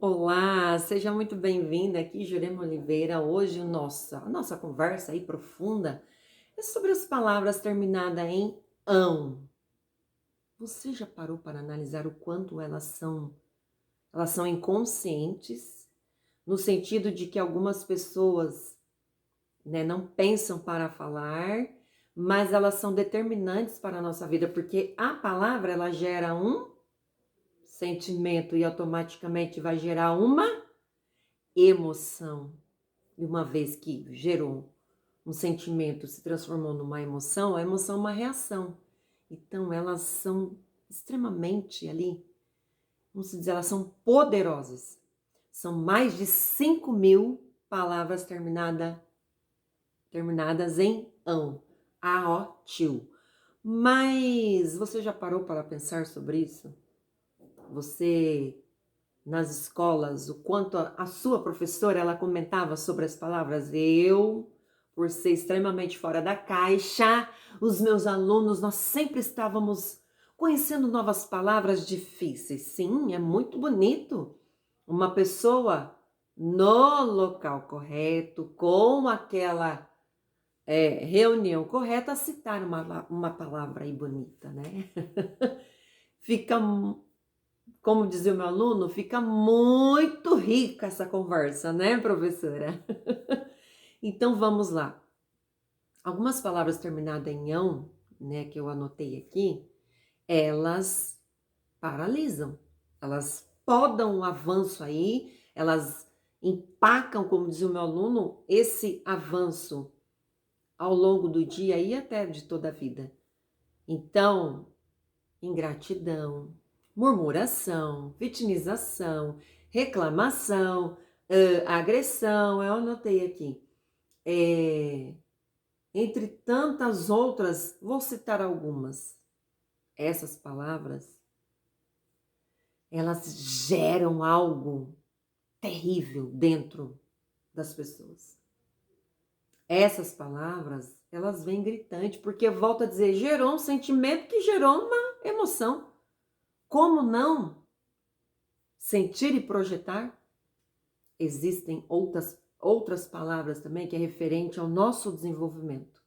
Olá, seja muito bem-vinda aqui, Jurema Oliveira. Hoje a nossa conversa aí profunda é sobre as palavras terminadas em ão. Você já parou para analisar o quanto elas são inconscientes, no sentido de que algumas pessoas, né, não pensam para falar, mas elas são determinantes para a nossa vida, porque a palavra ela gera um sentimento e automaticamente vai gerar uma emoção. E uma vez que gerou um sentimento, se transformou numa emoção, a emoção é uma reação. Então, elas são extremamente ali, vamos dizer, elas são poderosas. São mais de 5.000 palavras terminadas em ão, tio. Mas você já parou para pensar sobre isso? Você nas escolas, o quanto a sua professora ela comentava sobre as palavras. Eu, por ser extremamente fora da caixa, os meus alunos, nós sempre estávamos conhecendo novas palavras difíceis. Sim, é muito bonito uma pessoa no local correto, com aquela reunião correta, citar uma palavra aí bonita, né? Fica, como dizia o meu aluno, fica muito rica essa conversa, né, professora? Então vamos lá. Algumas palavras terminadas em ão, né, que eu anotei aqui, elas paralisam, elas podam o avanço aí, elas empacam, como dizia o meu aluno, esse avanço ao longo do dia e até de toda a vida. Então, ingratidão, murmuração, vitimização, reclamação, agressão, eu anotei aqui. Entre tantas outras, vou citar algumas. Essas palavras, elas geram algo terrível dentro das pessoas. Essas palavras, elas vêm gritante, porque volto a dizer, gerou um sentimento que gerou uma emoção. Como não sentir e projetar? Existem outras palavras também que é referente ao nosso desenvolvimento.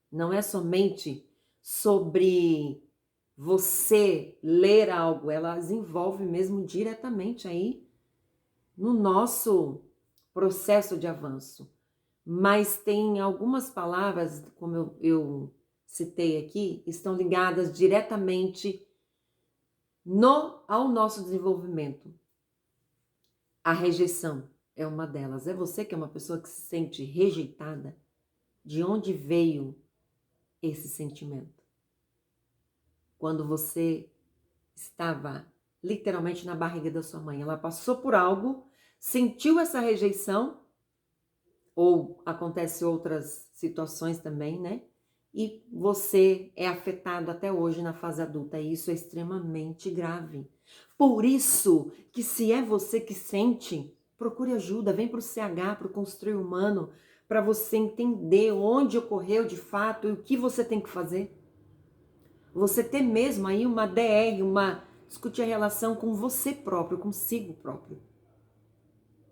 Não é somente sobre você ler algo, elas envolvem mesmo diretamente aí no nosso processo de avanço. Mas tem algumas palavras, como eu citei aqui, estão ligadas diretamente ao nosso desenvolvimento. A rejeição é uma delas. É você que é uma pessoa que se sente rejeitada? De onde veio esse sentimento? Quando você estava literalmente na barriga da sua mãe, ela passou por algo, sentiu essa rejeição, ou acontece outras situações também, né? E você é afetado até hoje na fase adulta, e isso é extremamente grave. Por isso que se é você que sente, procure ajuda, vem para o CH, para o Construir Humano, para você entender onde ocorreu de fato e o que você tem que fazer. Você ter mesmo aí uma DR, discutir a relação com você próprio, consigo próprio.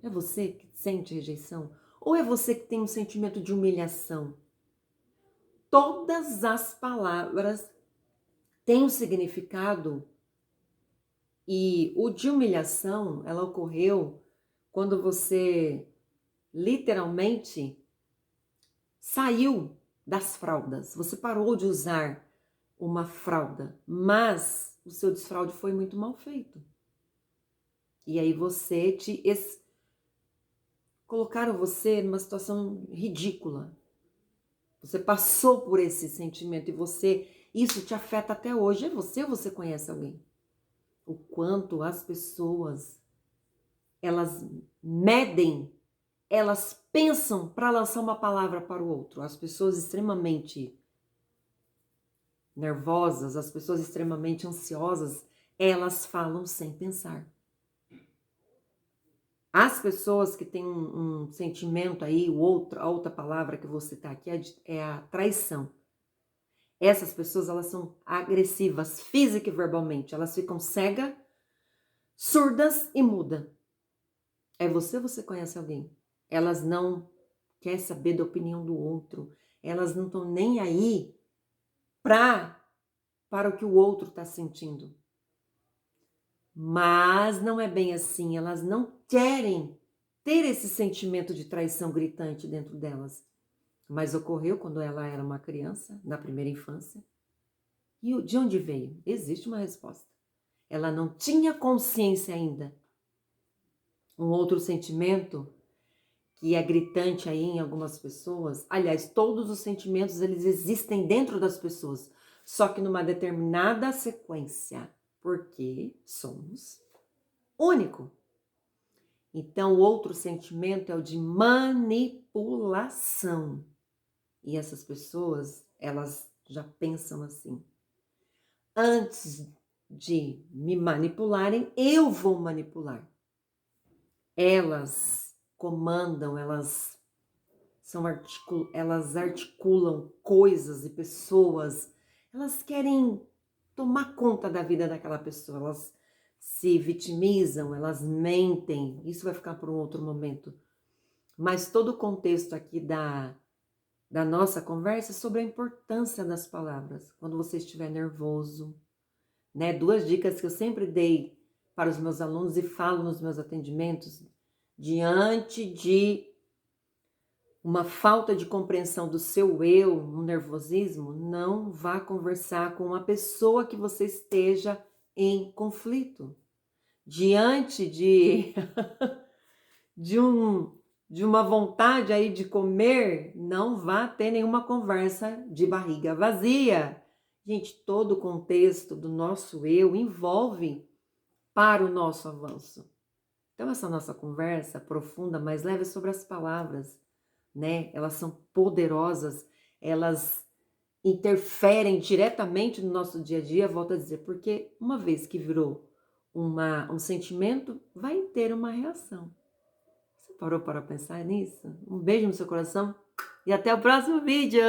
É você que sente rejeição? Ou é você que tem um sentimento de humilhação? Todas as palavras têm um significado, e o de humilhação, ela ocorreu quando você literalmente saiu das fraldas. Você parou de usar uma fralda, mas o seu desfraude foi muito mal feito. E aí colocaram você numa situação ridícula. Você passou por esse sentimento e isso te afeta até hoje. É você ou você conhece alguém? O quanto as pessoas, elas medem, elas pensam para lançar uma palavra para o outro. As pessoas extremamente nervosas, as pessoas extremamente ansiosas, elas falam sem pensar. As pessoas que têm um sentimento aí, a outra palavra que eu vou citar aqui é a traição. Essas pessoas, elas são agressivas, física e verbalmente. Elas ficam cegas, surdas e mudas. É você conhece alguém. Elas não querem saber da opinião do outro. Elas não estão nem aí para o que o outro está sentindo. Mas não é bem assim. Elas não querem ter esse sentimento de traição gritante dentro delas. Mas ocorreu quando ela era uma criança, na primeira infância. E de onde veio? Existe uma resposta. Ela não tinha consciência ainda. Um outro sentimento que é gritante aí em algumas pessoas, aliás, todos os sentimentos eles existem dentro das pessoas, só que numa determinada sequência, porque somos único. Então, o outro sentimento é o de manipulação. E essas pessoas, elas já pensam assim: antes de me manipularem, eu vou manipular. Elas comandam, elas articulam coisas e pessoas, elas querem tomar conta da vida daquela pessoa, elas se vitimizam, elas mentem, isso vai ficar para um outro momento. Mas todo o contexto aqui da nossa conversa é sobre a importância das palavras. Quando você estiver nervoso, né? 2 dicas que eu sempre dei para os meus alunos e falo nos meus atendimentos, diante de uma falta de compreensão do seu eu, um nervosismo, não vá conversar com uma pessoa que você esteja em conflito. Diante de, de uma vontade aí de comer, não vá ter nenhuma conversa de barriga vazia. Gente, todo o contexto do nosso eu envolve para o nosso avanço. Então, essa nossa conversa profunda, mas leve sobre as palavras, né? Elas são poderosas, elas interferem diretamente no nosso dia a dia, volto a dizer, porque uma vez que virou um sentimento, vai ter uma reação. Você parou para pensar nisso? Um beijo no seu coração e até o próximo vídeo!